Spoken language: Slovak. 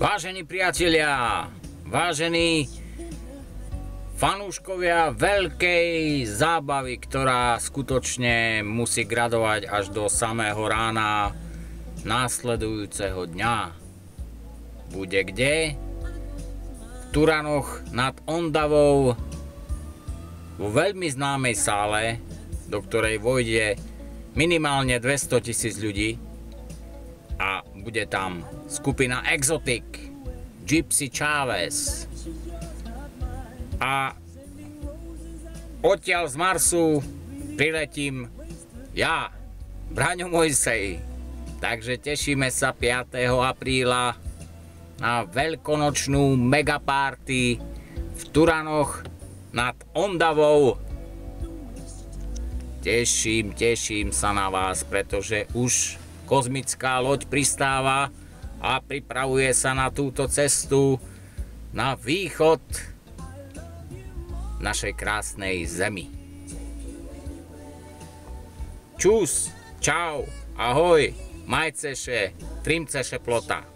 Vážení priatelia, vážení fanúškovia veľkej zábavy, ktorá skutočne musí gradovať až do samého rána následujúceho dňa. Bude kde? V Turanoch nad Ondavou, vo veľmi známej sále, do ktorej vojde minimálne 200 000 ľudí. A bude tam skupina Exotic, Gypsy Chavez. A odtiaľ z Marsu priletím ja, Braňo Mojsej. Takže tešíme sa 5. apríla na veľkonočnú megaparty v Turanoch nad Ondavou. Teším sa na vás, pretože už kozmická loď pristáva a pripravuje sa na túto cestu na východ našej krásnej zemi. Čus, čau, ahoj, majceše, trimceše plota.